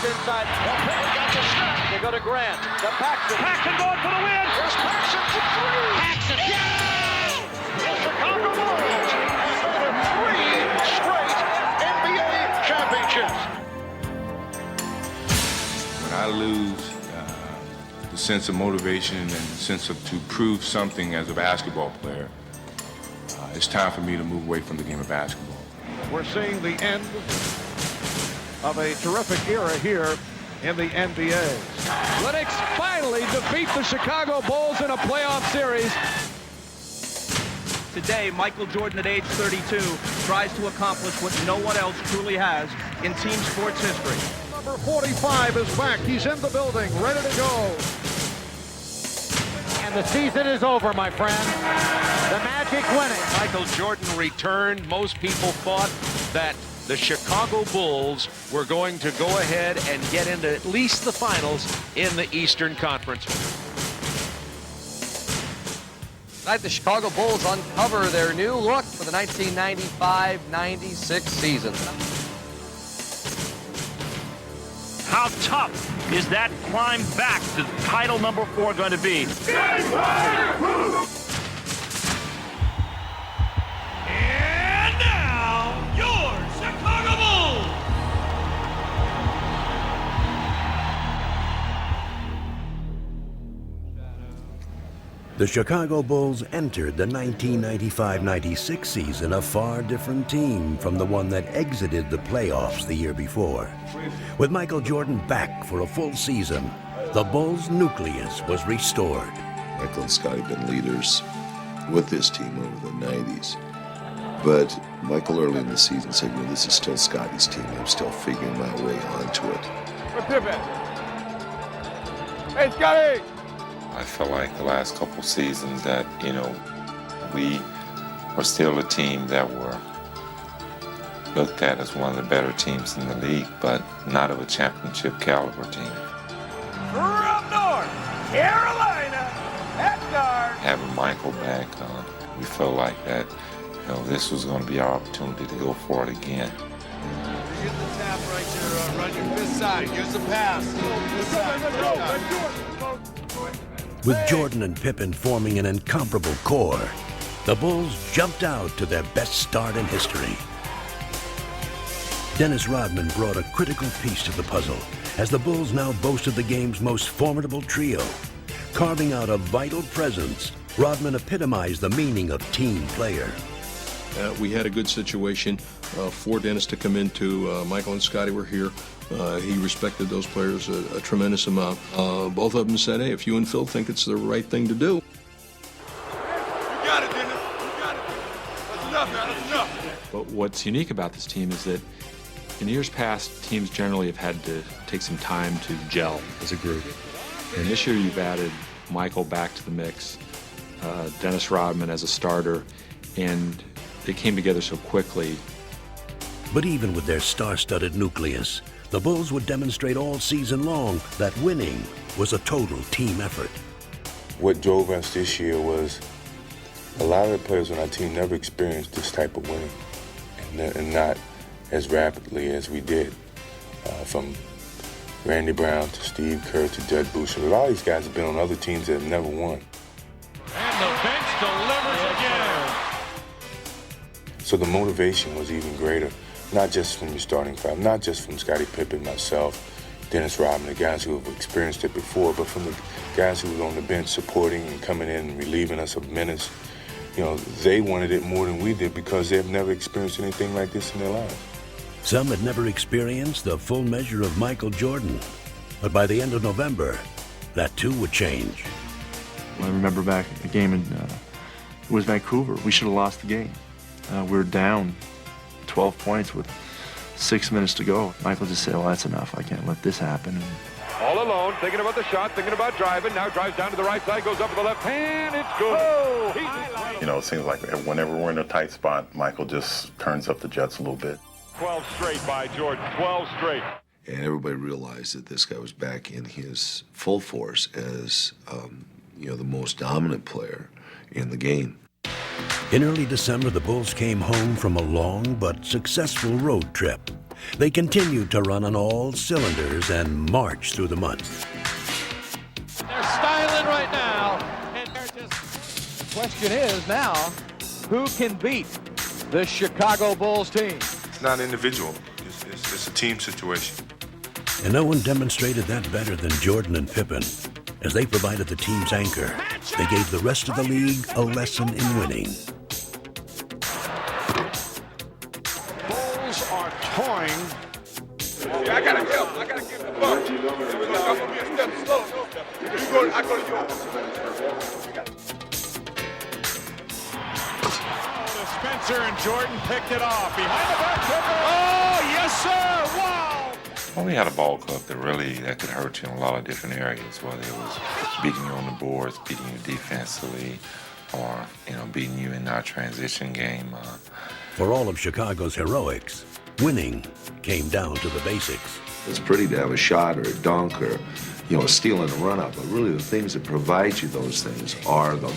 inside. Got the snap. They go to Grant. To Paxton. Paxton going for the win. Here's Paxton for three. Paxton. Yeah! The Chicago Bulls have 3 straight NBA championships. When I lose the sense of motivation and the sense of to prove something as a basketball player, it's time for me to move away from the game of basketball. We're seeing the end of a terrific era here in the NBA. Lennox finally defeat the Chicago Bulls in a playoff series. Today, Michael Jordan at age 32 tries to accomplish what no one else truly has in team sports history. Number 45 is back. He's in the building, ready to go. And the season is over, my friend. The Magic winning. Michael Jordan returned. Most people thought that the Chicago Bulls were going to go ahead and get into at least the finals in the Eastern Conference. Tonight, the Chicago Bulls uncover their new look for the 1995-96 season. How tough is that climb back to title number 4 going to be? And now, your Chicago Bulls! The Chicago Bulls entered the 1995-96 season a far different team from the one that exited the playoffs the year before. With Michael Jordan back for a full season, the Bulls' nucleus was restored. Michael and Scotty have been leaders with this team over the 90s. But Michael early in the season said, this is still Scotty's team. I'm still figuring my way onto it. Hey, Scotty! I felt like the last couple seasons that, we were still a team that were looked at as one of the better teams in the league, but not of a championship caliber team. From North Carolina, at guard. Having Michael back, we felt like that, this was going to be our opportunity to go for it again. Here's the tap right there. Run your fifth side. Here's the pass. With Jordan and Pippen forming an incomparable core, the Bulls jumped out to their best start in history. Dennis Rodman brought a critical piece to the puzzle as the Bulls now boasted the game's most formidable trio. Carving out a vital presence, Rodman epitomized the meaning of team player. We had a good situation for Dennis to come into. Michael and Scotty were here. He respected those players a tremendous amount. Both of them said, hey, if you and Phil think it's the right thing to do. You got it, Dennis. You got it. That's enough, man. That's enough. But what's unique about this team is that in years past, teams generally have had to take some time to gel as a group. And this year you've added Michael back to the mix, Dennis Rodman as a starter, and they came together so quickly. But even with their star-studded nucleus, the Bulls would demonstrate all season long that winning was a total team effort. What drove us this year was a lot of the players on our team never experienced this type of winning, and not as rapidly as we did. From Randy Brown to Steve Kerr to Judd Boucher. A lot of these guys have been on other teams that have never won. And the bench delivers again. So the motivation was even greater, not just from your starting five, not just from Scottie Pippen, myself, Dennis Rodman, the guys who have experienced it before, but from the guys who were on the bench supporting and coming in and relieving us of minutes. They wanted it more than we did because they've never experienced anything like this in their lives. Some had never experienced the full measure of Michael Jordan, but by the end of November, that too would change. I remember back a game in it was Vancouver. We should have lost the game. We were down 12 points with 6 minutes to go. Michael just said, well, that's enough. I can't let this happen. All alone, thinking about the shot, thinking about driving. Now drives down to the right side, goes up to the left hand. It's good. Oh, It seems like whenever we're in a tight spot, Michael just turns up the jets a little bit. 12 straight by Jordan. 12 straight. And everybody realized that this guy was back in his full force as, the most dominant player in the game. In early December, the Bulls came home from a long but successful road trip They continued to run on all cylinders and march through the month. They're styling right now. And the question is now, who can beat the Chicago Bulls team? It's not individual. It's a team situation. And no one demonstrated that better than Jordan and Pippen. As they provided the team's anchor, they gave the rest of the league a lesson in winning. Bulls are toying. Yeah, I gotta help. I gotta give the ball. I'm gonna be a step slow. I go to yours. Spencer and Jordan picked it off. Behind the back. Oh, yes, sir. Wow. Well, we had a ball club that could hurt you in a lot of different areas, whether it was beating you on the boards, beating you defensively, or beating you in our transition game. For all of Chicago's heroics, winning came down to the basics. It's pretty to have a shot or a dunk or, a steal and a run-up, but really the things that provide you those things are the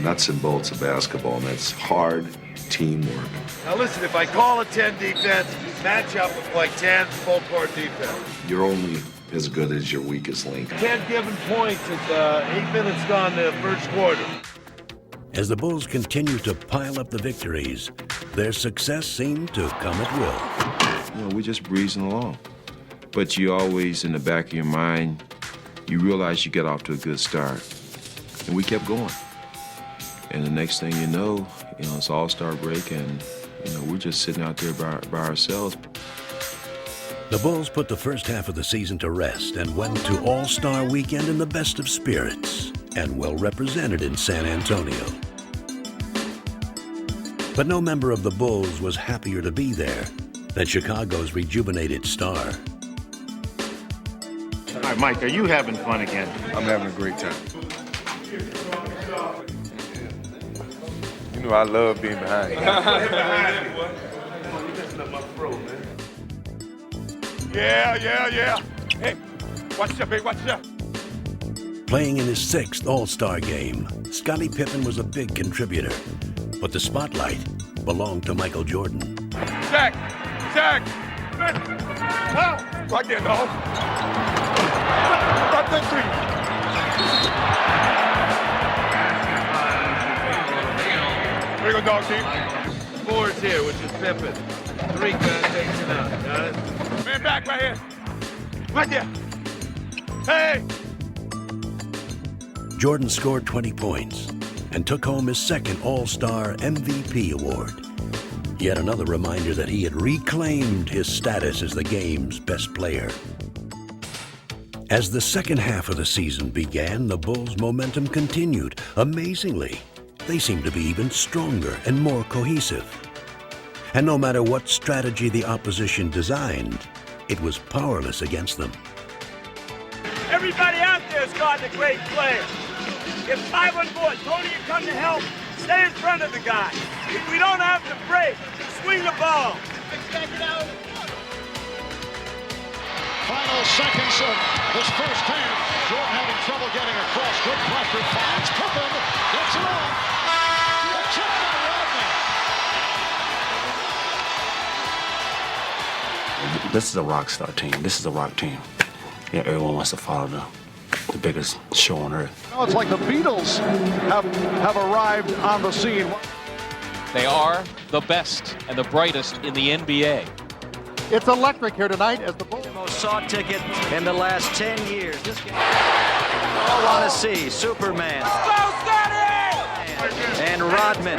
nuts and bolts of basketball, and that's hard teamwork. Now listen, if I call a 10 defense, match up with like 10 full court defense. You're only as good as your weakest link. 10 given points at 8 minutes gone the first quarter. As the Bulls continued to pile up the victories, their success seemed to come at will. We're just breezing along. But you always, in the back of your mind, you realize you get off to a good start. And we kept going. And the next thing you know, it's All-Star break, and, we're just sitting out there by ourselves. The Bulls put the first half of the season to rest and went to All-Star weekend in the best of spirits and well represented in San Antonio. But no member of the Bulls was happier to be there than Chicago's rejuvenated star. All right, Mike, are you having fun again? I'm having a great time. I love being behind you. Yeah. Hey, watch out, baby, watch out. Playing in his 6th All-Star game, Scottie Pippen was a big contributor, but the spotlight belonged to Michael Jordan. Zach! Right there, dog. Right there, 3. There you go, dog team. 4's here, which is Pippen. 3 takes it out. Got it? Man back right here. Right there. Hey! Jordan scored 20 points and took home his 2nd All-Star MVP award. Yet another reminder that he had reclaimed his status as the game's best player. As the second half of the season began, the Bulls' momentum continued. Amazingly, they seemed to be even stronger and more cohesive. And no matter what strategy the opposition designed, it was powerless against them. Everybody out there is guarding a great player. If 5-on-4, Tony, you come to help, stay in front of the guy. If we don't have to break, swing the ball. Final seconds of this first half. Jordan having trouble getting across. Good pressure. Finds Pippen. Gets it on. Chip by Rodman. This is a rock star team. This is a rock team. Yeah, everyone wants to follow the biggest show on earth. It's like the Beatles have arrived on the scene. They are the best and the brightest in the NBA. It's electric here tonight as the Bulls. Most sought ticket in the last 10 years. This game all want to see Superman and Rodman.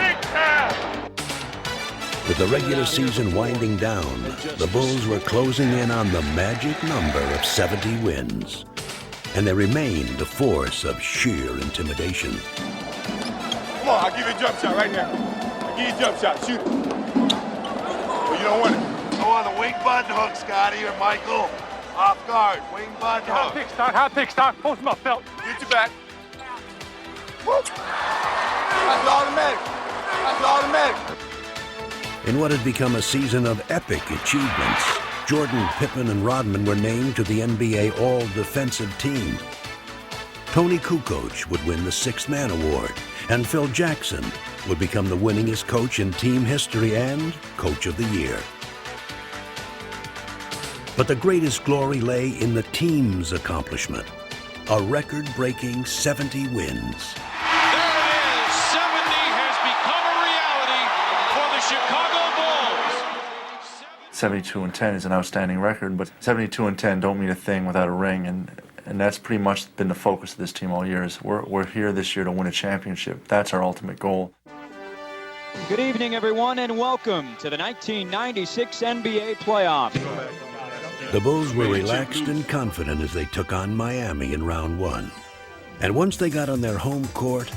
With the regular season winding down, the Bulls were closing in on the magic number of 70 wins. And they remained a force of sheer intimidation. Come on, I'll give you a jump shot right now. I'll give you a jump shot. Shoot it. Well, you don't want it. Go on the wing button hook, Scotty or Michael. Off guard, wing button hook. Hot pick, stock. Post him up, Felt. Get your back. Whoop. That's automatic. That's automatic. In what had become a season of epic achievements, Jordan, Pippen, and Rodman were named to the NBA All-Defensive Team. Tony Kukoc would win the Sixth Man Award, and Phil Jackson would become the winningest coach in team history and Coach of the Year. But the greatest glory lay in the team's accomplishment. A record-breaking 70 wins. There it is. 70 has become a reality for the Chicago Bulls. 72-10 is an outstanding record, but 72-10 don't mean a thing without a ring, and that's pretty much been the focus of this team all year. Is we're here this year to win a championship. That's our ultimate goal. Good evening, everyone, and welcome to the 1996 NBA playoffs. The Bulls were relaxed and confident as they took on Miami in round one. And once they got on their home court,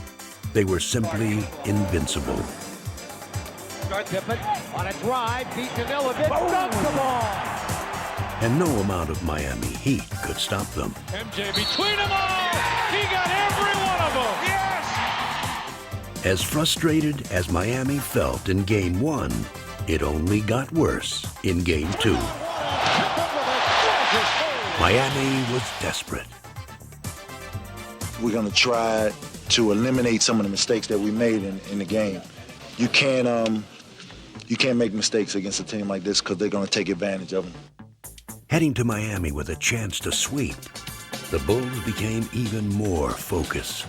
they were simply invincible. Pippen on a drive, beat Talyuli, dumps the ball. And no amount of Miami heat could stop them. MJ between them all. He got every one of them. Yes! As frustrated as Miami felt in Game 1, it only got worse in Game 2. Miami was desperate. We're going to try to eliminate some of the mistakes that we made in the game. You can't make mistakes against a team like this because they're going to take advantage of them. Heading to Miami with a chance to sweep, the Bulls became even more focused.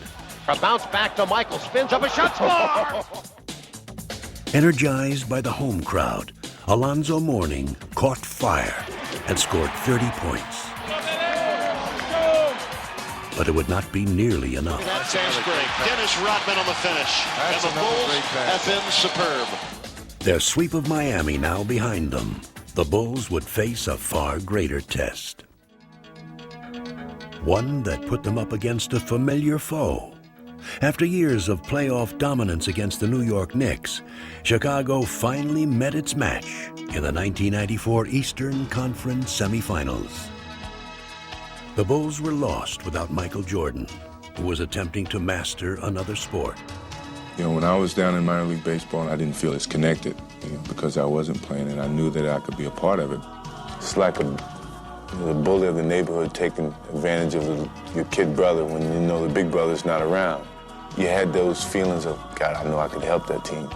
A bounce back to Michael, spins up a shot, score! Energized by the home crowd, Alonzo Mourning caught fire and scored 30 points. But it would not be nearly enough. That's great. Dennis Rodman on the finish. And the Bulls have been superb. Their sweep of Miami now behind them, the Bulls would face a far greater test. One that put them up against a familiar foe. After years of playoff dominance against the New York Knicks, Chicago finally met its match in the 1994 Eastern Conference semifinals. The Bulls were lost without Michael Jordan, who was attempting to master another sport. You know, when I was down in minor league baseball, I didn't feel as connected, because I wasn't playing, and I knew that I could be a part of it. It's like the bully of the neighborhood taking advantage of your kid brother when you know the big brother's not around. You had those feelings of, God, I know I could help that team.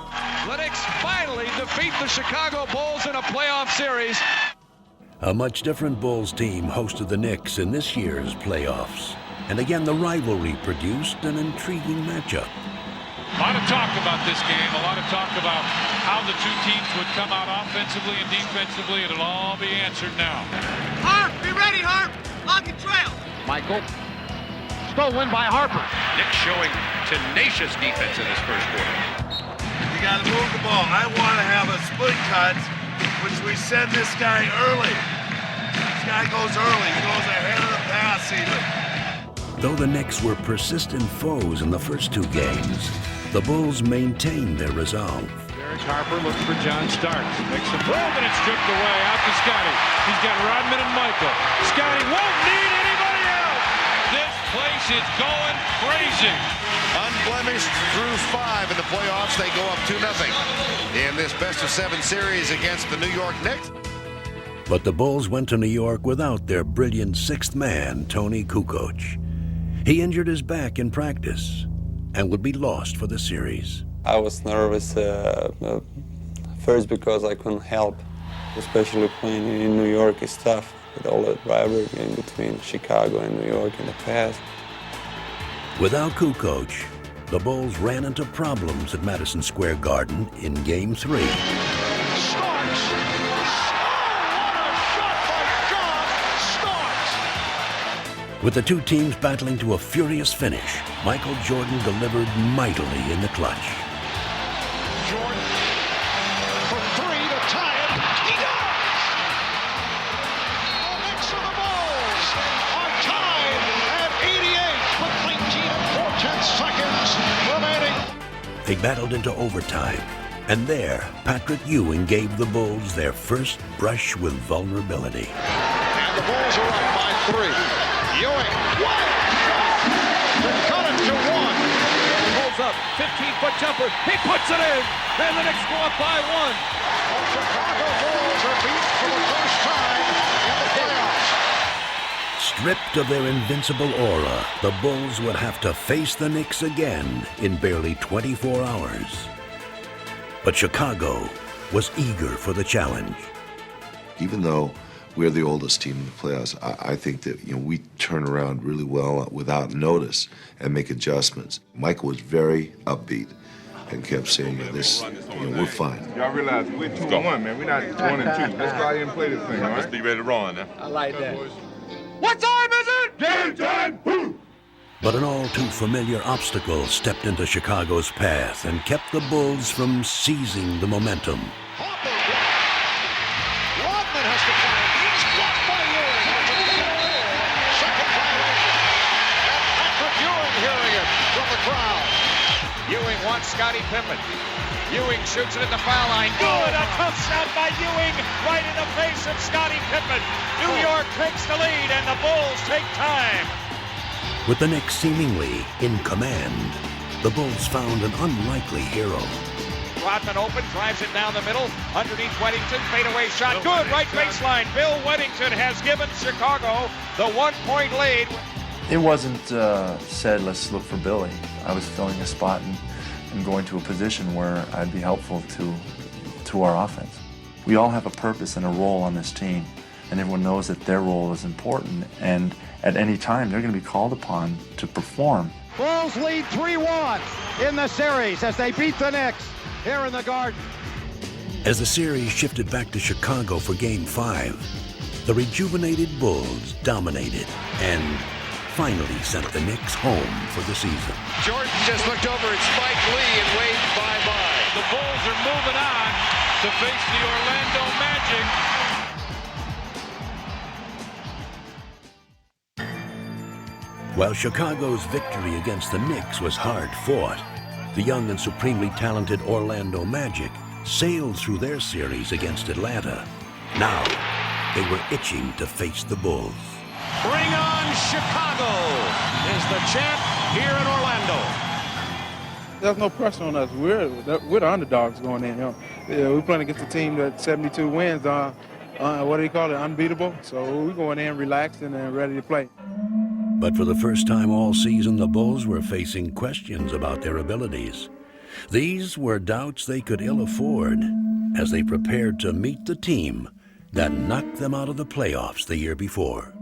Knicks finally defeat the Chicago Bulls in a playoff series. A much different Bulls team hosted the Knicks in this year's playoffs. And again, the rivalry produced an intriguing matchup. A lot of talk about this game, a lot of talk about how the two teams would come out offensively and defensively. It'll all be answered now. Harp, be ready, Harp. Lock and trail. Michael, stolen by Harper. Knicks showing tenacious defense in this first quarter. You got to move the ball. I want to have a split cut, which we send this guy early. This guy goes early. He goes ahead of the pass even. Though the Knicks were persistent foes in the first two games, the Bulls maintained their resolve. Derek Harper looks for John Starks. Makes a move and it's stripped away. Out to Scotty. He's got Rodman and Michael. Scotty won't need anybody else. This place is going crazy. Unblemished through 5 in the playoffs. They go up 2-0 in this best-of-7 series against the New York Knicks. But the Bulls went to New York without their brilliant sixth man, Tony Kukoc. He injured his back in practice and would be lost for the series. I was nervous first because I couldn't help, especially playing in New York is tough with all that rivalry in between Chicago and New York in the past. Without Kukoc, the Bulls ran into problems at Madison Square Garden in Game 3. With the two teams battling to a furious finish, Michael Jordan delivered mightily in the clutch. Jordan for 3 to tie it. He does! The Knicks of the Bulls are tied at 88 with 19 and 4/10 seconds remaining. They battled into overtime, and there, Patrick Ewing gave the Bulls their first brush with vulnerability. And the Bulls are up by 3. Ewing, wild shot to cut it to 1. Pulls up, 15-foot jumper, he puts it in, and the Knicks go up by 1. The Chicago Bulls are beat for the first time in the playoffs. Stripped of their invincible aura, the Bulls would have to face the Knicks again in barely 24 hours. But Chicago was eager for the challenge. Even though we're the oldest team in the playoffs. I think that we turn around really well without notice and make adjustments. Michael was very upbeat and kept saying, this, we're fine. Y'all realize we're 2-1, man. We're not 1-2. Let's go out here and play this thing, all right? Let's be ready to run now. I like that. What time is it? Game time! Boom! But an all too familiar obstacle stepped into Chicago's path and kept the Bulls from seizing the momentum. Rodman has to fire. He's blocked by Ewing. Second violation. And Patrick Ewing hearing it from the crowd. Ewing wants Scottie Pippen. Ewing shoots it at the foul line. Good, a tough shot by Ewing right in the face of Scottie Pippen. New York takes the lead and the Bulls take time. With the Knicks seemingly in command, the Bulls found an unlikely hero. Rodman open, drives it down the middle, underneath Weddington, fadeaway shot, good, right baseline. Bill Weddington has given Chicago the 1-point lead. It wasn't said, let's look for Billy. I was filling a spot and going to a position where I'd be helpful to our offense. We all have a purpose and a role on this team, and everyone knows that their role is important, and at any time they're going to be called upon to perform. Bulls lead 3-1 in the series as they beat the Knicks here in the Garden. As the series shifted back to Chicago for Game 5, the rejuvenated Bulls dominated and finally sent the Knicks home for the season. Jordan just looked over at Spike Lee and waved bye-bye. The Bulls are moving on to face the Orlando Magic. While Chicago's victory against the Knicks was hard-fought, the young and supremely talented Orlando Magic sailed through their series against Atlanta. Now, they were itching to face the Bulls. Bring on Chicago is the champ here in Orlando. There's no pressure on us. We're the underdogs going in. We're playing against a team that 72 wins. What do you call it? Unbeatable. So we're going in relaxed and ready to play. But for the first time all season, the Bulls were facing questions about their abilities. These were doubts they could ill afford as they prepared to meet the team that knocked them out of the playoffs the year before.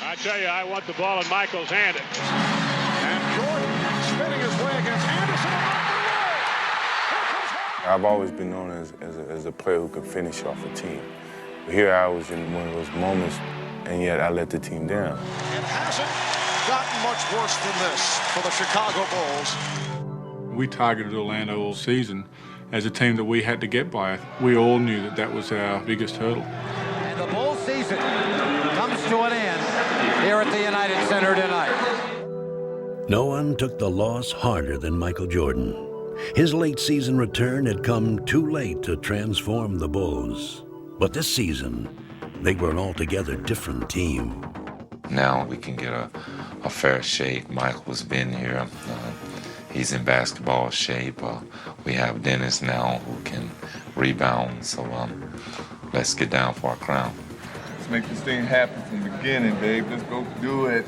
I tell you, I want the ball in Michael's hand. And Jordan spinning his way against Anderson. I've always been known as a player who could finish off a team. But here I was in one of those moments, and yet I let the team down. It hasn't gotten much worse than this for the Chicago Bulls. We targeted Orlando all season as a team that we had to get by. We all knew that that was our biggest hurdle. And the Bulls season comes to an end here at the United Center tonight. No one took the loss harder than Michael Jordan. His late season return had come too late to transform the Bulls. But this season, they were an altogether different team. Now we can get a fair shake. Michael's been here. He's in basketball shape. We have Dennis now who can rebound. So let's get down for our crown. Let's make this thing happen from the beginning, babe. Let's go do it.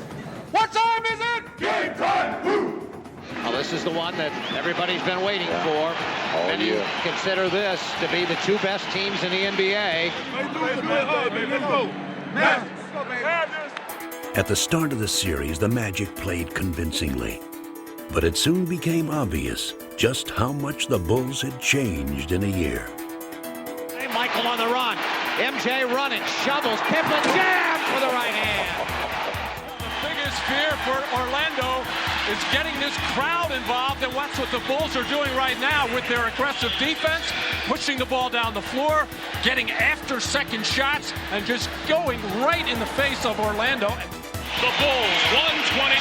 What time is it? Game time! Woo! Well, this is the one that everybody's been waiting for. Many consider this to be the two best teams in the NBA. At the start of the series, the Magic played convincingly. But it soon became obvious just how much the Bulls had changed in a year. Hey, Michael on the run. MJ running, shovels, Pippen, jam for the right hand. The biggest fear for Orlando is getting this crowd involved, and that's what the Bulls are doing right now with their aggressive defense, pushing the ball down the floor, getting after second shots, and just going right in the face of Orlando. The Bulls 121,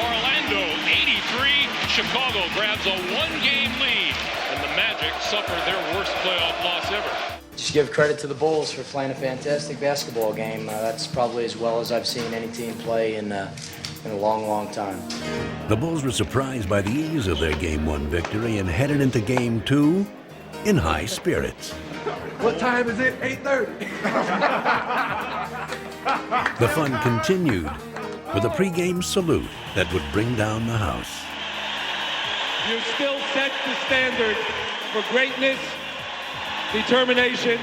Orlando 83. Chicago grabs a one-game lead, and the Magic suffer their worst playoff loss ever. Just give credit to the Bulls for playing a fantastic basketball game. That's probably as well as I've seen any team play in a long, long time. The Bulls were surprised by the ease of their Game 1 victory and headed into Game 2 in high spirits. What time is it? 8:30. The fun continued with a pregame salute that would bring down the house. You still set the standard for greatness, determination,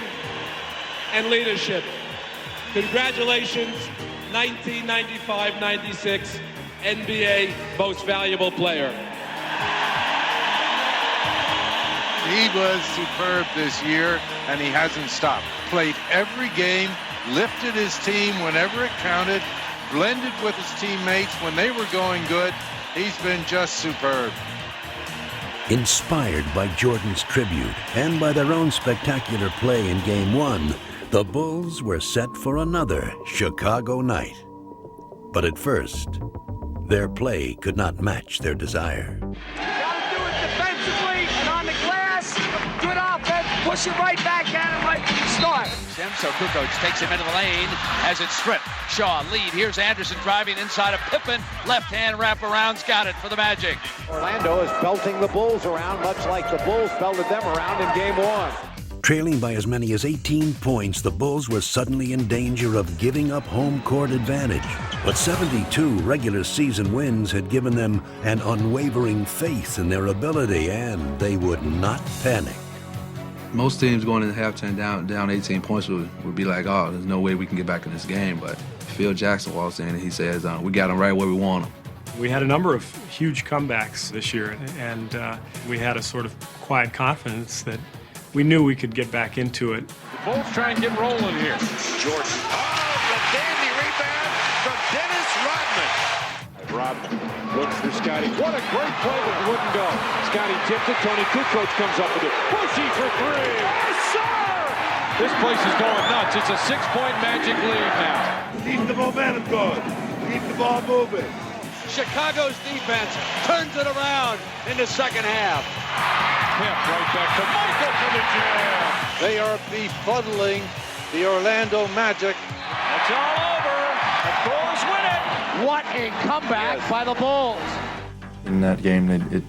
and leadership. Congratulations, 1995-96 NBA Most Valuable Player. He was superb this year, and he hasn't stopped. Played every game, lifted his team whenever it counted, blended with his teammates when they were going good. He's been just superb. Inspired by Jordan's tribute and by their own spectacular play in Game 1, the Bulls were set for another Chicago night. But at first, their play could not match their desire. Defensively and on the glass, good offense, push it right back at him right from the start. So Kukoc takes him into the lane, has it stripped. Shaw lead. Here's Anderson driving inside of Pippen. Left hand wraparound's got it for the Magic. Orlando is belting the Bulls around, much like the Bulls belted them around in Game 1. Trailing by as many as 18 points, the Bulls were suddenly in danger of giving up home court advantage. But 72 regular season wins had given them an unwavering faith in their ability, and they would not panic. Most teams going into halftime down 18 points would be like, oh, there's no way we can get back in this game. But Phil Jackson walks in and he says, we got them right where we want them. We had a number of huge comebacks this year, and we had a sort of quiet confidence that we knew we could get back into it. The Bulls try and get rolling here. Jordan. Oh, the dandy rebound from Dennis Rodman. Rodman looks for Scotty. What a great play, but it wouldn't go. Scotty tipped it. Tony Kukoc comes up with it. Bushy for three. Yes, sir! This place is going nuts. It's a 6-point Magic lead now. Keep the momentum going. Keep the ball moving. Chicago's defense turns it around in the second half. Pip right back to Michael for the jam. They are befuddling the Orlando Magic. It's all over. The Bulls win it. What a comeback by the Bulls. In that game, it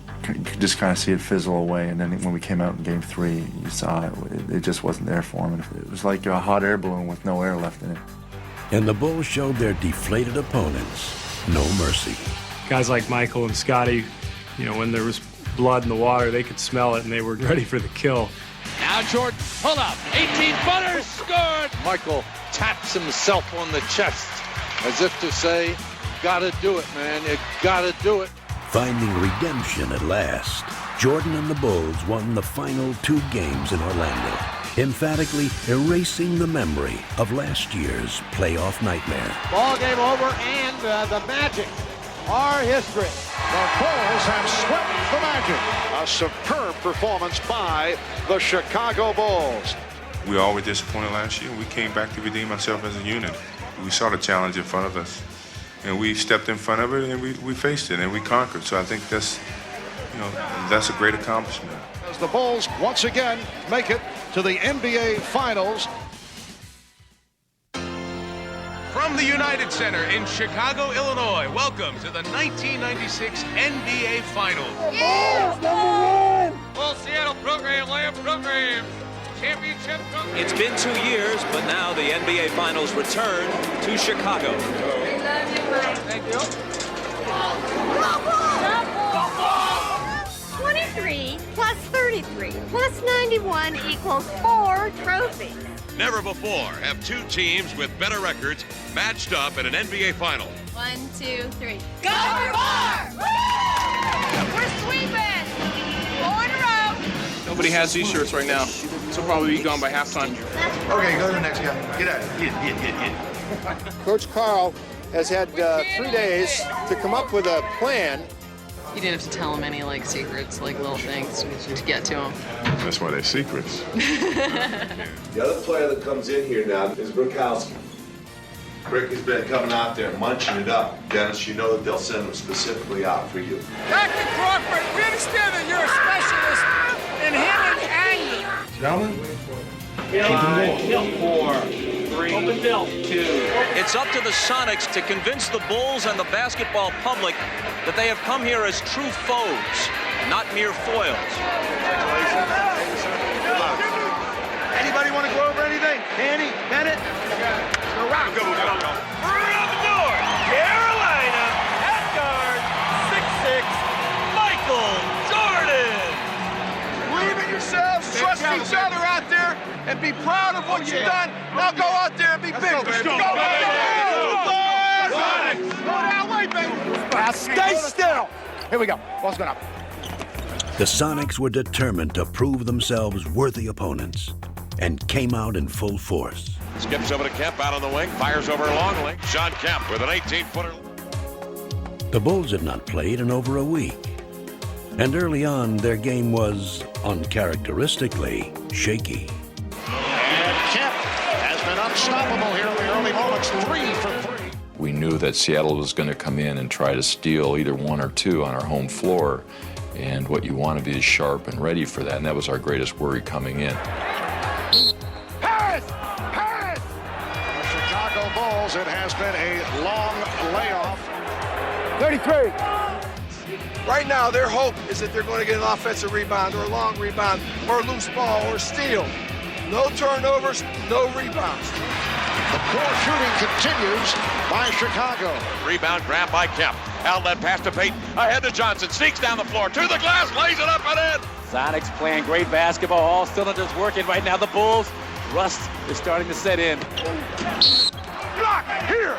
just kind of see it fizzle away, and then when we came out in Game 3, you saw it just wasn't there for them. It was like a hot air balloon with no air left in it. And the Bulls showed their deflated opponents no mercy. Guys like Michael and Scotty, when there was blood in the water, they could smell it and they were ready for the kill. Now Jordan, pull up, 18-footers, scored! Michael taps himself on the chest as if to say, gotta do it, man, you gotta do it. Finding redemption at last, Jordan and the Bulls won the final 2 games in Orlando, emphatically erasing the memory of last year's playoff nightmare. Ball game over, and the Magic are history. The Bulls have swept the Magic. A superb performance by the Chicago Bulls. We all were disappointed last year. We came back to redeem ourselves as a unit. We saw the challenge in front of us, and we stepped in front of it, and we faced it, and we conquered. So I think that's a great accomplishment. As the Bulls once again make it to the NBA Finals. From the United Center in Chicago, Illinois, welcome to the 1996 NBA Finals. Bulls, #1! Well, Seattle program, layup program, championship program. It's been 2 years, but now the NBA Finals return to Chicago. Thank you. 23 plus 33 plus 91 equals 4 trophies. Never before have 2 teams with better records matched up in an NBA Final. 1, 2, 3. Go for 4! Woo! We're sweeping! 4 in a row. Nobody has these shirts right now, so probably be gone by halftime. Okay, go to the next guy. Get out. Get. Coach Carl has had 3 days to come up with a plan. You didn't have to tell him any secrets, little things to get to him. That's why they're secrets. The other player that comes in here now is Brokowski. Brick has been coming out there munching it up. Dennis, you know that they'll send him specifically out for you. Dr. Crawford, we understand that you're a specialist in hitting anger. Gentlemen, Hill 4, 3, open Bill 2. It's up to the Sonics to convince the Bulls and the basketball public that they have come here as true foes, not mere foils. Anybody want to go over anything? Andy, Bennett? Go round. Go. Right out the door. Carolina at guard, 6'6", Michael Jordan. Believe in yourselves, trust each other out there, and be proud of what you've done. Now go out there and be big. Let's go, Now stay still. Here we go. Ball's going up. The Sonics were determined to prove themselves worthy opponents and came out in full force. Skips over to Kemp out on the wing, fires over Longley. Sean Kemp with an 18-footer. The Bulls had not played in over a week, and early on their game was uncharacteristically shaky. And Kemp has been unstoppable here in the early moments, 3 for 3. We knew that Seattle was going to come in and try to steal either 1 or 2 on our home floor, and what you want to be is sharp and ready for that, and that was our greatest worry coming in. Harris! Harris! For the Chicago Bulls, it has been a long layoff. 33. Right now, their hope is that they're going to get an offensive rebound or a long rebound or a loose ball or a steal. No turnovers, no rebounds. The poor shooting continues by Chicago. Rebound grab by Kemp. Outlet pass to Payton. Ahead to Johnson. Sneaks down the floor. To the glass. Lays it up and in. Sonics playing great basketball. All cylinders working right now. The Bulls, rust is starting to set in. Block here.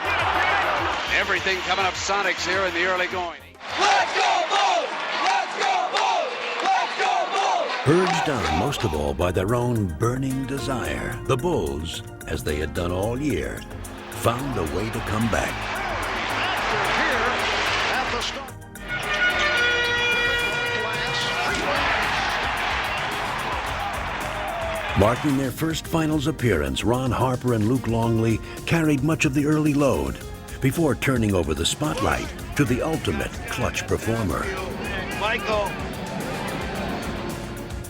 Everything coming up Sonics here in the early going. Let's go, Bulls! Let's go, Bulls! Let's go, Bulls! Urged on most of all by their own burning desire, the Bulls, as they had done all year, found a way to come back. Marking their first finals appearance, Ron Harper and Luke Longley carried much of the early load before turning over the spotlight to the ultimate clutch performer. Michael.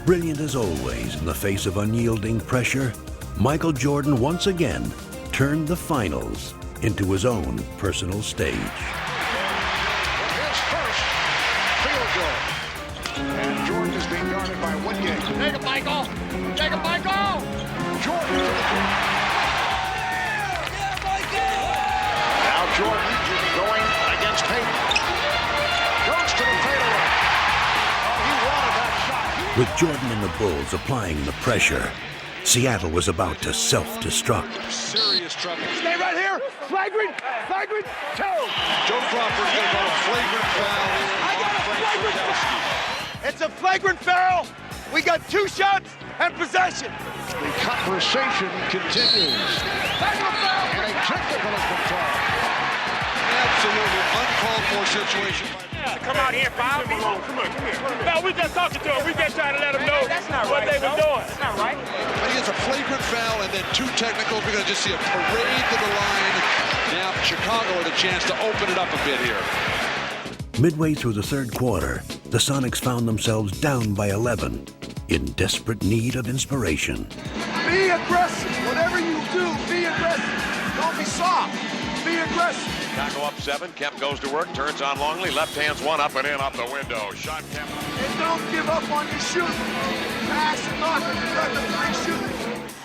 Brilliant as always in the face of unyielding pressure, Michael Jordan once again turned the finals into his own personal stage. His first field goal. And Jordan is being guarded by Woodgate. Take it, Michael! Take it, Michael! Jordan for the three. Now Jordan going against Payton. Goes to the fadeaway. Oh, he wanted that shot. With Jordan and the Bulls applying the pressure, Seattle was about to self-destruct. Serious trouble. Stay right here. Flagrant two. Joe Crawford's going to call a flagrant foul. I got a flagrant foul. It's a flagrant foul. We got 2 shots and possession. The conversation continues. And a technical has been called. Absolutely uncalled for situation. Come out here, Bob. Come on. No, we just talking to him. We just trying to let them know what they were doing. That's not right. But he has a flagrant foul and then 2 technicals. We're going to just see a parade to the line. Now Chicago with a chance to open it up a bit here. Midway through the third quarter, the Sonics found themselves down by 11, in desperate need of inspiration. Be aggressive. Whatever you do, be aggressive. Don't be soft. Be aggressive. Chicago up 7. Kemp goes to work. Turns on Longley. Left hand's one up and in off the window. Shot Kemp. And don't give up on your shooting. Pass and knock it. You got the 3 shooting.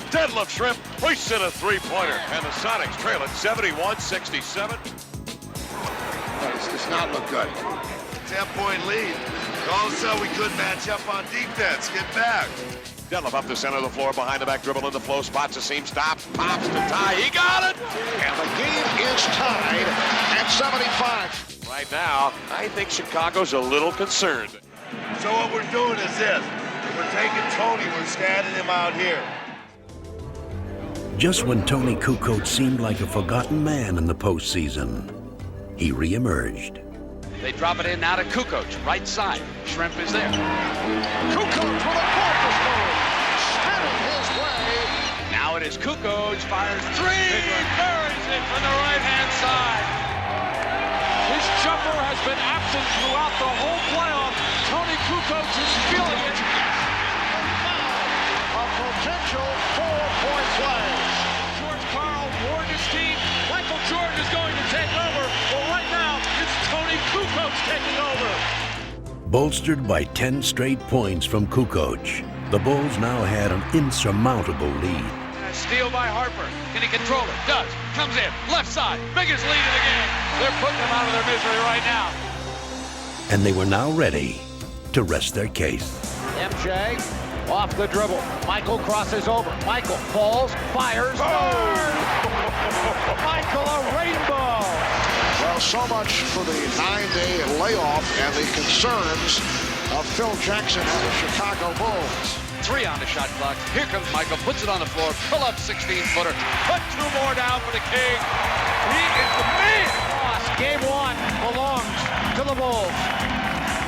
Deadlift Shrimp hoists in a 3-pointer. And the Sonics trail at 71-67. This does not look good. 10-point lead. All of a sudden we couldn't match up on defense. Get back. Deadlift up the center of the floor, behind the back dribble in the flow, spots a seam, stops, pops to tie. He got it! And the game is tied at 75. Right now, I think Chicago's a little concerned. So what we're doing is this. We're taking Tony, we're standing him out here. Just when Tony Kukoc seemed like a forgotten man in the postseason, he reemerged. They drop it in now to Kukoc, right side. Shrimp is there. Kukoc with a focus move. Spinning his way. Now it is Kukoc, fires 3, buries it from the right-hand side. His jumper has been absent throughout the whole playoff. Tony Kukoc is feeling it. A potential 4-point play. George Karl warned his team. Michael Jordan is going to take over. Well, right now, it's Tony Kukoc taking over. Bolstered by 10 straight points from Kukoc, the Bulls now had an insurmountable lead. A steal by Harper. Can he control it? Does. Comes in. Left side. Biggest lead of the game. They're putting them out of their misery right now. And they were now ready to rest their case. MJ Off the dribble. Michael crosses over. Michael falls, fires, scores! Michael, a rainbow! Well, so much for the 9-day layoff and the concerns of Phil Jackson and the Chicago Bulls. 3 on the shot clock. Here comes Michael, puts it on the floor, pull up 16-footer, put 2 more down for the King. He is the man! Game 1 belongs to the Bulls.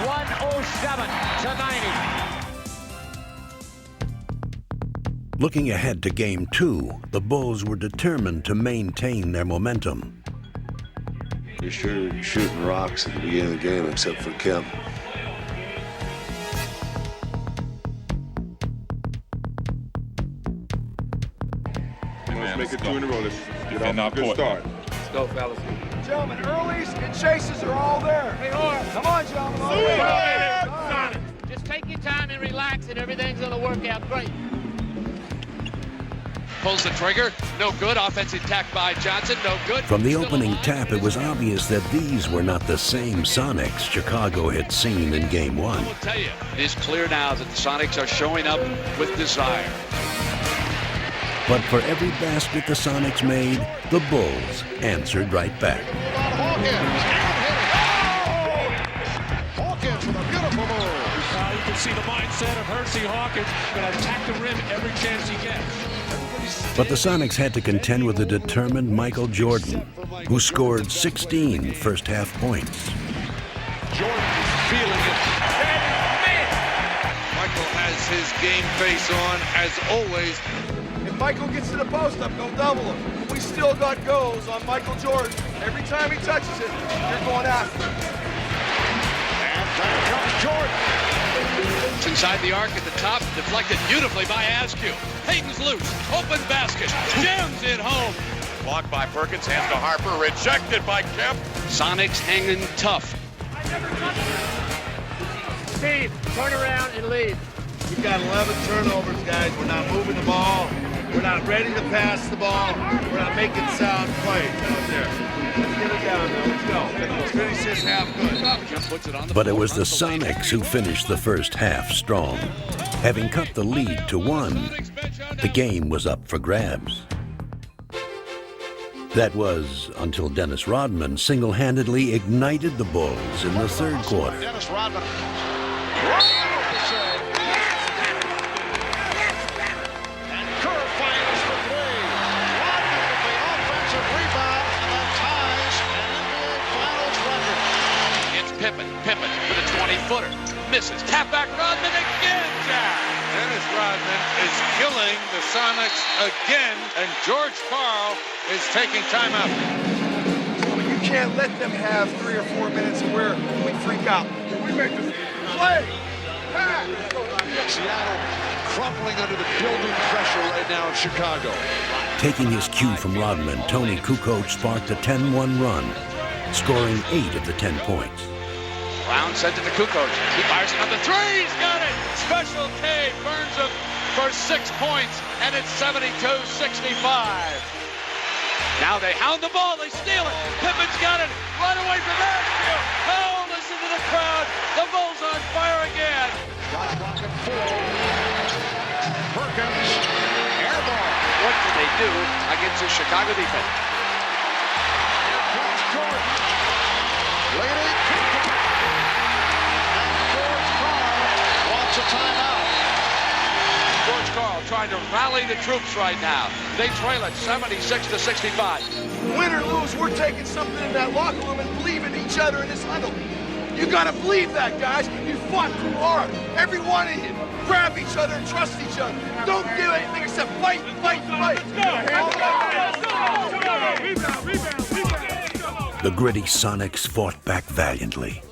107-90. Looking ahead to Game 2, the Bulls were determined to maintain their momentum. You're sure shooting rocks at the beginning of the game, except for Kemp. Let's make it 2 in a row. Let's get off a good start. Let's go, fellas. Gentlemen, earlies and chases are all there. Hey, come on, gentlemen. All right. Just take your time and relax, and everything's going to work out great. Pulls the trigger, no good. Offensive attack by Johnson, no good. From the opening tap, it was obvious that these were not the same Sonics Chicago had seen in Game 1. I will tell you, it is clear now that the Sonics are showing up with desire. But for every basket the Sonics made, the Bulls answered right back. Hawkins with a beautiful move. You can see the mindset of Hersey Hawkins. Going to attack the rim every chance he gets. But the Sonics had to contend with a determined Michael Jordan, who scored 16 first-half points. Jordan's feeling it. Michael has his game face on, as always. If Michael gets to the post up, go double him. We still got goals on Michael Jordan. Every time he touches it, you're going after him. And there comes Jordan. It's inside the arc at the top, deflected beautifully by Askew. Hayden's loose, open basket, jams it home. Blocked by Perkins, hands to Harper, rejected by Kemp. Sonics hanging tough. Steve, turn around and lead. We've got 11 turnovers, guys. We're not moving the ball. We're not ready to pass the ball. We're not making sound plays out there. Let's get it down now. Let's go. Let's finish this half good. But it was the Sonics who finished the first half strong. Having cut the lead to 1, the game was up for grabs. That was until Dennis Rodman single-handedly ignited the Bulls in the third quarter. Dennis Rodman. And Kerr fires for 3. Rodman with the offensive rebound, and that ties an NBA Finals record. It's Pippen with a 20-footer. Misses. Tap back Rodman again, Jack. Dennis Rodman is killing the Sonics again, and George Karl is taking timeout. You can't let them have 3 or 4 minutes where we freak out. We make this play. Seattle crumbling under the building pressure right now in Chicago. Taking his cue from Rodman, Tony Kukoc sparked a 10-1 run, scoring 8 of the 10 points. Brown sent it to Kukoc. He fires another 3. He's got it. Special K burns him for 6 points, and it's 72-65. Now they hound the ball. They steal it. Pippen's got it. Right away from Askew. Oh, listen to the crowd. The Bulls on fire again. Shot clock at 4. Perkins, air ball. What did they do against the Chicago defense? Here comes Jordan. Leading. And George Karl wants a timeout. George Karl trying to rally the troops right now. They trail it 76-65. Win or lose, we're taking something in that locker room and believe in each other in this huddle. You gotta believe that, guys. You fought too hard. Every one of you. Grab each other and trust each other. Don't do anything except fight, fight, fight. The gritty Sonics fought back valiantly.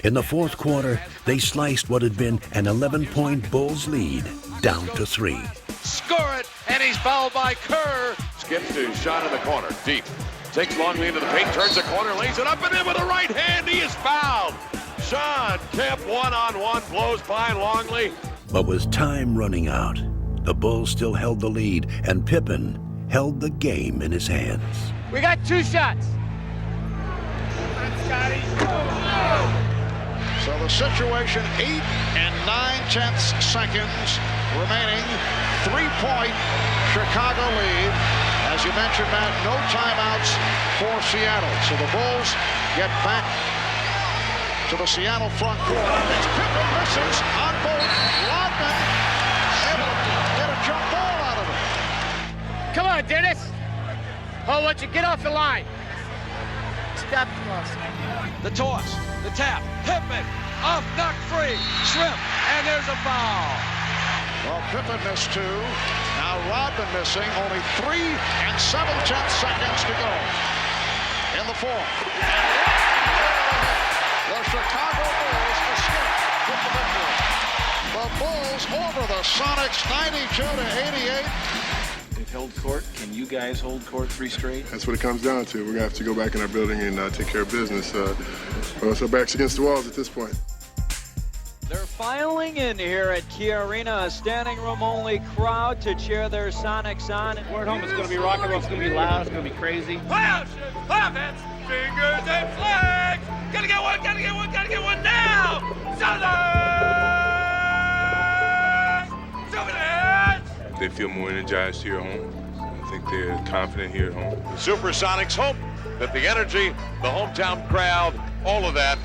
In the fourth quarter, they sliced what had been an 11-point Bulls lead down to 3. Score it, and he's fouled by Kerr. Skips to shot in the corner, deep. Takes Longley into the paint, turns the corner, lays it up and in with the right hand. He is fouled. Sean Kemp one-on-one blows by Longley. But with time running out, the Bulls still held the lead, and Pippen held the game in his hands. We got 2 shots. So the situation, 8 9/10 seconds remaining. 3-point Chicago lead. As you mentioned, Matt, no timeouts for Seattle. So the Bulls get back to the Seattle front court. It's Pippen misses on both. Rodman able to get a jump ball out of it. Come on, Dennis. Oh, let you get off the line. Stop toss. The toss, the tap, Pippen, off, knock free, Shrimp, and there's a foul. Well, Pippen missed 2. Now Rodman missing. Only 3 7/10 seconds to go in the fourth. The Chicago Bulls escape with the victory. The Bulls over the Sonics 92-88. They've held court. Can you guys hold court 3 straight? That's what it comes down to. We're going to have to go back in our building and take care of business. So backs against the walls at this point. They're filing in here at Key Arena, a standing room only crowd to cheer their Sonics on. We're at home. It's going to be rock and roll. It's going to be loud. It's going to be crazy. Playoff hands, fingers, and flags. Gotta get one, gotta get one, gotta get one now. Southern! They feel more energized here at home. I think they're confident here at home. The SuperSonics hope that the energy, the hometown crowd, all of that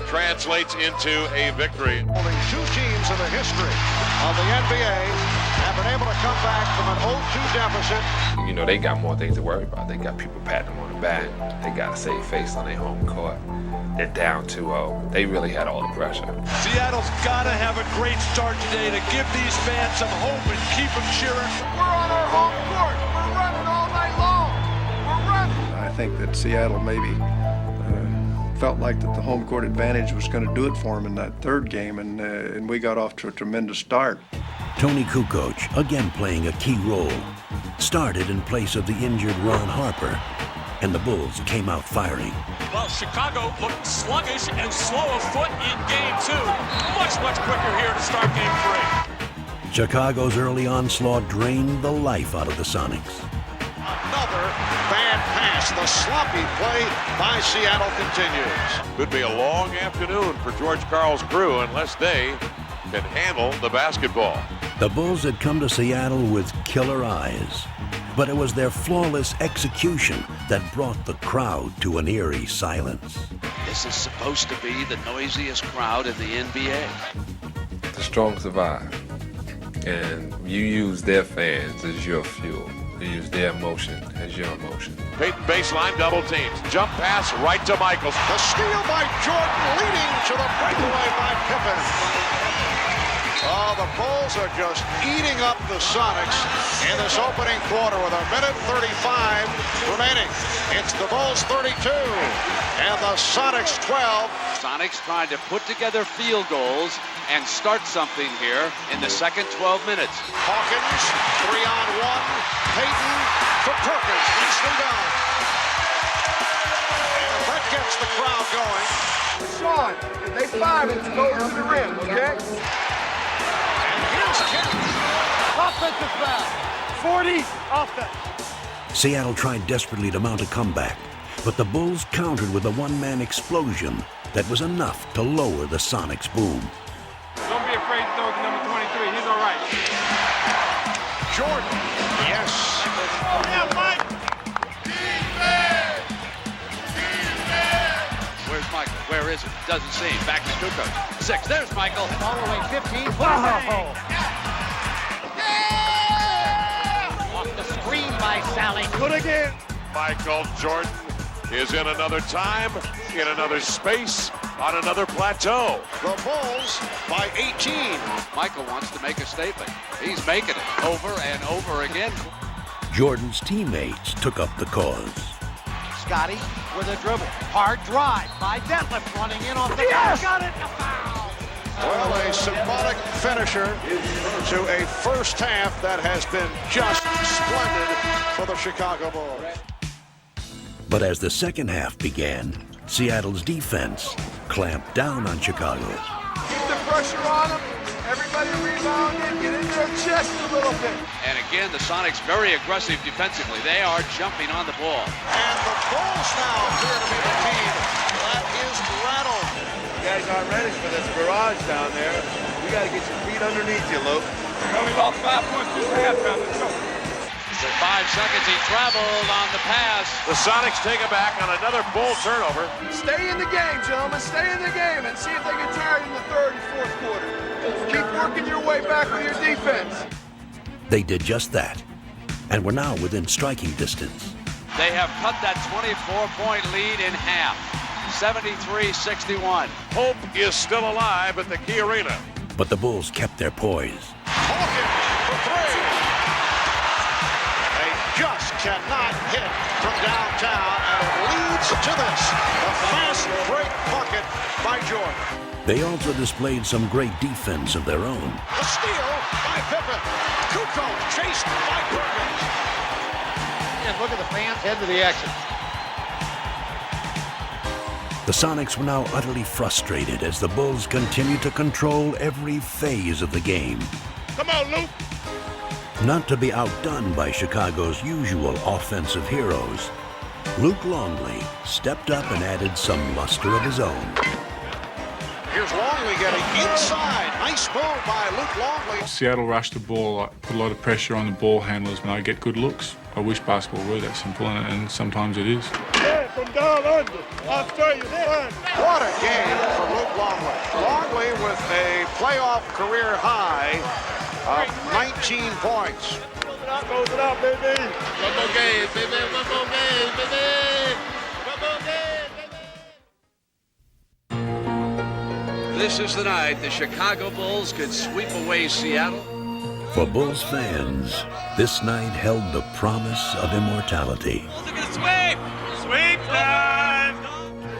translates into a victory. Only 2 teams in the history of the NBA have been able to come back from an 0-2 deficit. You know, they got more things to worry about. They got people patting them on the back. They got to save face on their home court. They're down 2-0. They really had all the pressure. Seattle's got to have a great start today to give these fans some hope and keep them cheering. We're on our home court. We're running all night long. We're running. I think that Seattle maybe felt like that the home court advantage was going to do it for them in that third game, and we got off to a tremendous start. Tony Kukoc, again playing a key role, started in place of the injured Ron Harper, and the Bulls came out firing. Well, Chicago looked sluggish and slow of foot in Game 2. Much quicker here to start Game 3. Chicago's early onslaught drained the life out of the Sonics. Another bad pass. The sloppy play by Seattle continues. Could be a long afternoon for George Karl's crew unless they can handle the basketball. The Bulls had come to Seattle with killer eyes, but it was their flawless execution that brought the crowd to an eerie silence. This is supposed to be the noisiest crowd in the NBA. The strong survive, and you use their fans as your fuel. You use their emotion as your emotion. Peyton baseline double teams. Jump pass right to Michaels. The steal by Jordan, leading to the breakaway by Pippen. Oh, the Bulls are just eating up the Sonics in this opening quarter with 1:35 remaining. It's the Bulls 32 and the Sonics 12. Sonics trying to put together field goals and start something here in the second 12 minutes. Hawkins, 3-on-1. Peyton for Perkins. Beats them down. And that gets the crowd going. Sean, if they 5 it, go to the rim, okay? And here's Kent. Offensive foul. 40 offense. Seattle tried desperately to mount a comeback, but the Bulls countered with a one-man explosion that was enough to lower the Sonics' boom. Don't be afraid to throw to number 23. He's all right. Jordan. Yes. Yeah, Mike. Where's Michael? Where is it? Doesn't see him. Back to Kukoc. 6. There's Michael. All the way 15. Off the screen by Sally. Good again. Michael Jordan is in another time, in another space, on another plateau. The Bulls by 18. Michael wants to make a statement. He's making it over and over again. Jordan's teammates took up the cause. Scotty with a dribble. Hard drive by Detlef running in off the yes! Got it. A foul. Well, a symbolic finisher to a first half that has been just splendid for the Chicago Bulls. But as the second half began, Seattle's defense clamped down on Chicago. Keep the pressure on them. Everybody rebound and get in their chest a little bit. And again, the Sonics very aggressive defensively. They are jumping on the ball. And the Bulls now appear to be the team that is rattled. guys aren't ready for this barrage down there. We got to get your feet underneath you, Luke. We only lost 5 points this half now. Let's go. For 5 seconds, he traveled on the pass. The Sonics take it back on another Bull turnover. Stay in the game, gentlemen. Stay in the game and see if they get tired in the third and fourth quarter. Keep working your way back with your defense. They did just that, and were now within striking distance. They have cut that 24-point lead in half. 73-61. Hope is still alive at the Key Arena. But the Bulls kept their poise. Hawkins for 3. They just cannot hit from downtown, and it leads to this. A fast break bucket by Jordan. They also displayed some great defense of their own. A steal by Pippen. Kukoc chased by Perkins. And look at the fans head to the action. The Sonics were now utterly frustrated as the Bulls continued to control every phase of the game. Come on, Luke. Not to be outdone by Chicago's usual offensive heroes, Luke Longley stepped up and added some luster of his own. Here's Longley getting inside. Nice move by Luke Longley. Seattle rushed the ball, put a lot of pressure on the ball handlers when I get good looks. I wish basketball were that simple, and sometimes it is. Yeah, from down under. Australia, What a game for Luke Longley. Longley with a playoff career high of 19 points. Close it out, baby. One more game, baby. One more game, baby. One more game, baby. This is the night the Chicago Bulls could sweep away Seattle. For Bulls fans, this night held the promise of immortality. Sweep! Sweep time!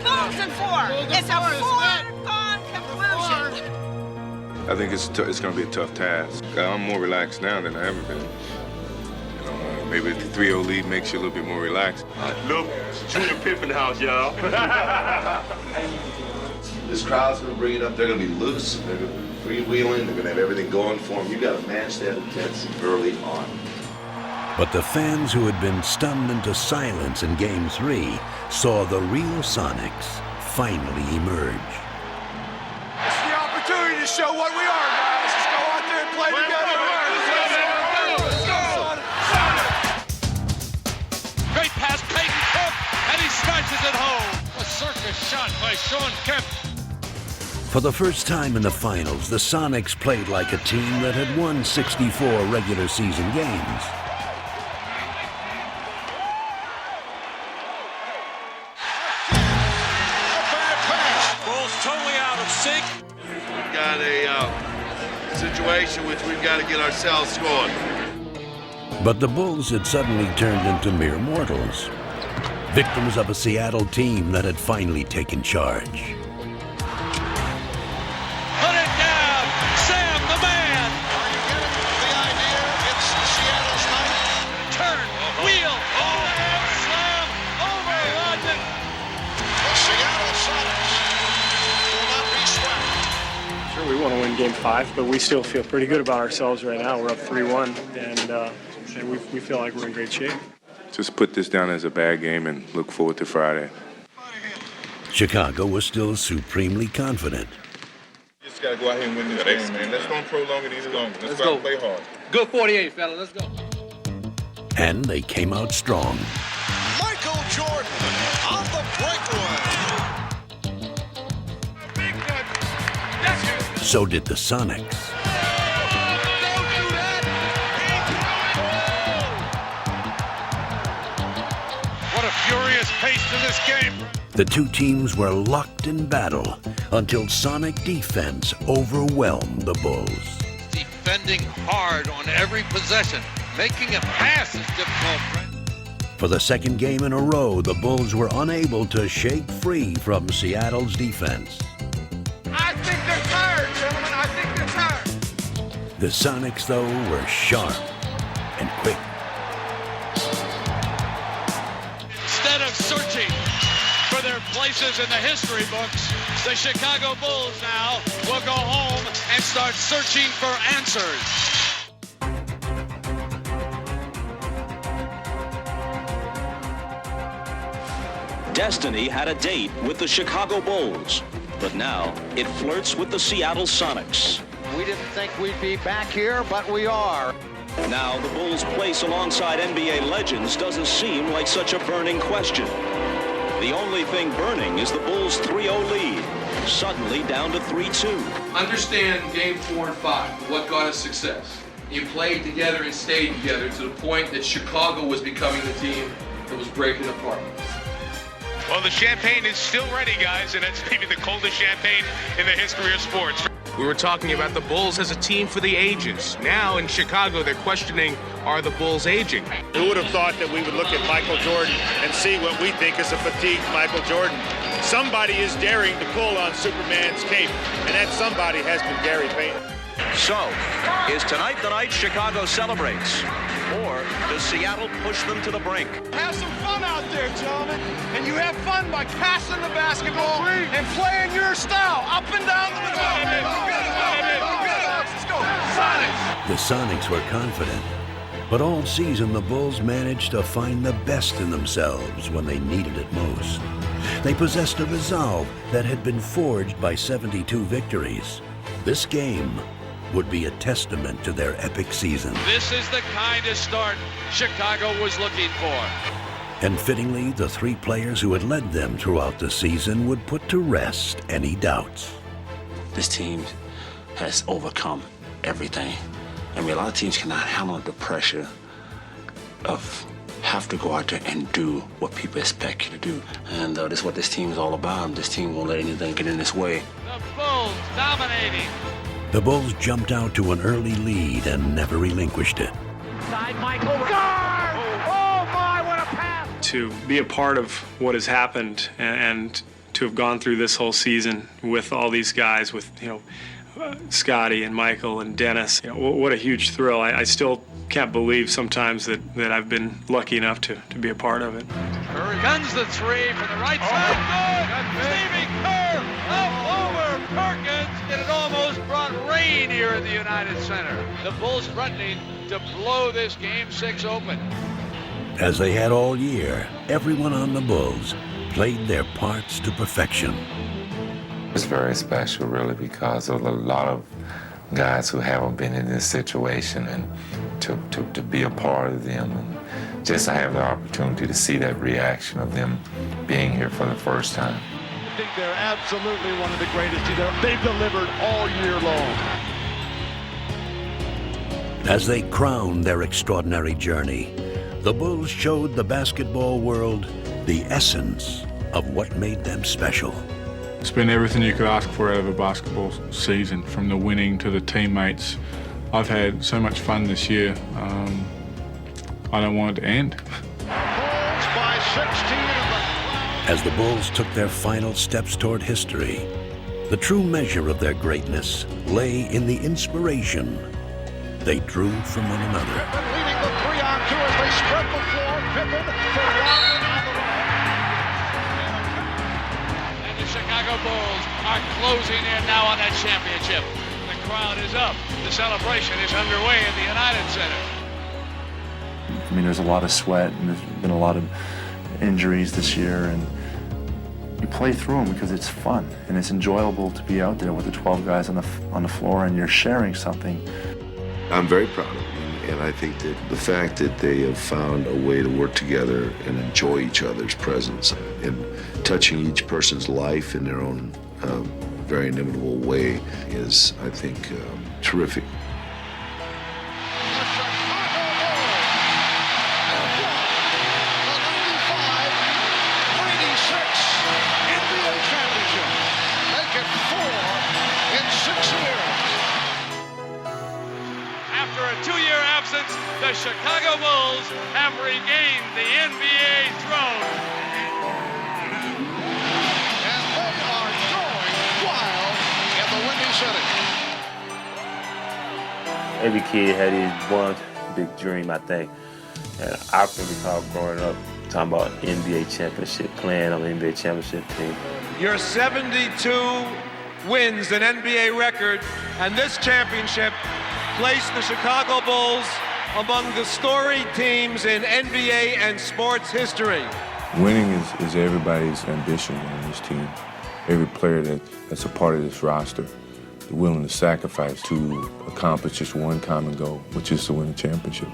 Bulls in 4. It's a foregone conclusion. I think it's going to be a tough task. I'm more relaxed now than I've ever been. You know, maybe the 3-0 lead makes you a little bit more relaxed. Look, Junior Pippen house, y'all. This crowd's going to bring it up. They're going to be loose. They're going to be freewheeling. They're going to have everything going for them. You got to manage that intensity early on. But the fans who had been stunned into silence in Game 3 saw the real Sonics finally emerge. It's the opportunity to show what we are, guys. Let's go out there and play together. Great pass, Peyton Cook, and he smashes it home. A circus shot by Sean Kemp. For the first time in the finals, the Sonics played like a team that had won 64 regular season games. Bulls totally out of sync. We've got a situation which we've got to get ourselves scored. But the Bulls had suddenly turned into mere mortals, victims of a Seattle team that had finally taken charge. Put it down, Sam the man. Are you getting the idea? It's Seattle's night. Turn, wheel, overhand slam, over Rodman. The Seattle Sonics will not be swept. Sure, we want to win Game 5, but we still feel pretty good about ourselves right now. We're up 3-1, and we feel like we're in great shape. Just put this down as a bad game and look forward to Friday. Chicago was still supremely confident. You just got to go out here and win this game, man. Let's don't prolong it any longer. Let's go out and play hard. Good 48, fella. Let's go. And they came out strong. Michael Jordan on the breakaway. So did the Sonics. What a furious pace to this game. The two teams were locked in battle until Sonic defense overwhelmed the Bulls. Defending hard on every possession, making a pass is difficult. For the second game in a row, the Bulls were unable to shake free from Seattle's defense. I think they're tired, gentlemen. I think they're tired. The Sonics, though, were sharp and quick. Instead of searching for their places in the history books, the Chicago Bulls now will go home and start searching for answers. Destiny had a date with the Chicago Bulls. but now it flirts with the Seattle Sonics. We didn't think we'd be back here, but we are. Now the Bulls' place alongside NBA legends doesn't seem like such a burning question. The only thing burning is the Bulls' 3-0 lead, suddenly down to 3-2. Understand Game 4 and 5, what got us success. You played together and stayed together to the point that Chicago was becoming the team that was breaking apart. Well, the champagne is still ready, guys, and it's maybe the coldest champagne in the history of sports. We were talking about the Bulls as a team for the ages. Now in Chicago, they're questioning, are the Bulls aging? Who would have thought that we would look at Michael Jordan and see what we think is a fatigued Michael Jordan? Somebody is daring to pull on Superman's cape, and that somebody has been Gary Payton. So, is tonight the night Chicago celebrates? Or does Seattle push them to the brink? Have some fun out there, gentlemen. And you have fun by passing the basketball and playing your style up and down the middle. Let's go, Sonics! The Sonics were confident, but all season the Bulls managed to find the best in themselves when they needed it most. They possessed a resolve that had been forged by 72 victories. This game would be a testament to their epic season. This is the kind of start Chicago was looking for. And fittingly, the three players who had led them throughout the season would put to rest any doubts. This team has overcome everything. I mean, a lot of teams cannot handle the pressure of have to go out there and do what people expect you to do. And this is what this team is all about. This team won't let anything get in its way. The Bulls dominating. The Bulls jumped out to an early lead and never relinquished it. Side Michael. Guard! Oh my, what a pass! To be a part of what has happened and to have gone through this whole season with all these guys, with Scotty and Michael and Dennis, what a huge thrill. I still can't believe sometimes that I've been lucky enough to be a part of it. Curry guns the three from the right side. Good. Stevie Kerr up over Perkins, and it almost brought rain here in the United Center. The Bulls threatening to blow this Game 6 open. As they had all year, everyone on the Bulls played their parts to perfection. It's very special, really, because there's a lot of guys who haven't been in this situation, and to be a part of them, and just to have the opportunity to see that reaction of them being here for the first time. I think they're absolutely one of the greatest. They've delivered all year long. As they crowned their extraordinary journey, the Bulls showed the basketball world the essence of what made them special. It's been everything you could ask for out of a basketball season, from the winning to the teammates. I've had so much fun this year. I don't want it to end. Bulls by 16. As the Bulls took their final steps toward history, the true measure of their greatness lay in the inspiration they drew from one another. Pippen leading the 3-on-2 as they spread the floor. Pippen for Rodman on the right. And the Chicago Bulls are closing in now on that championship. The crowd is up. The celebration is underway in the United Center. I mean, there's a lot of sweat, and there's been a lot of injuries this year, and you play through them because it's fun and it's enjoyable to be out there with the 12 guys on the floor, and you're sharing something. I'm very proud of them, and I think that the fact that they have found a way to work together and enjoy each other's presence and touching each person's life in their own very inimitable way is, I think, terrific. The Chicago Bulls have regained the NBA throne. And they are going wild in the Windy City. Every kid had his one big dream, I think. And I can recall growing up talking about NBA championship, playing on the NBA championship team. Your 72 wins, an NBA record, and this championship placed the Chicago Bulls among the storied teams in NBA and sports history. Winning is everybody's ambition on this team. every player that's a part of this roster, willing to sacrifice to accomplish just one common goal, which is to win a championship.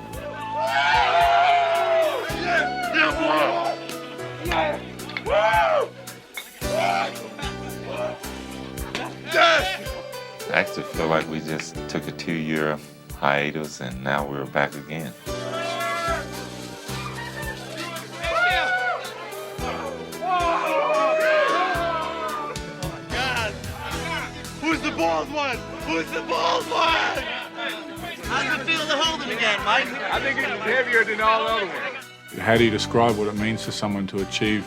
I actually feel like we just took a 2-year hiatus and now we're back again. Who's the Bulls one? Who's the Bulls one? How's it feel to hold him again, Mike? I think it's heavier than all the other ones. How do you describe what it means to someone to achieve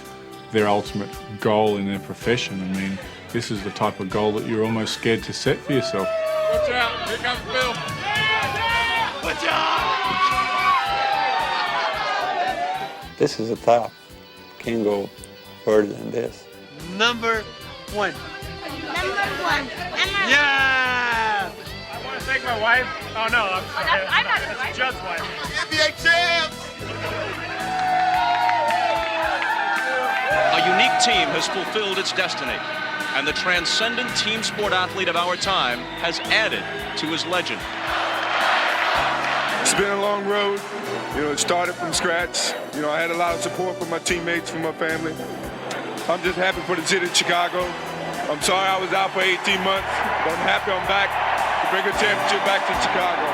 their ultimate goal in their profession? I mean, this is the type of goal that you're almost scared to set for yourself. Watch out, here comes Bill. Watch out! This is the top. Can't go further than this. Number one. Yeah! I want to thank my wife. Oh, no, I'm sorry. I'm not his wife. Judd's wife. NBA champs! A unique team has fulfilled its destiny, and the transcendent team sport athlete of our time has added to his legend. It's been a long road. You know, it started from scratch. You know, I had a lot of support from my teammates, from my family. I'm just happy for the city of Chicago. I'm sorry I was out for 18 months, but I'm happy I'm back to bring a championship back to Chicago.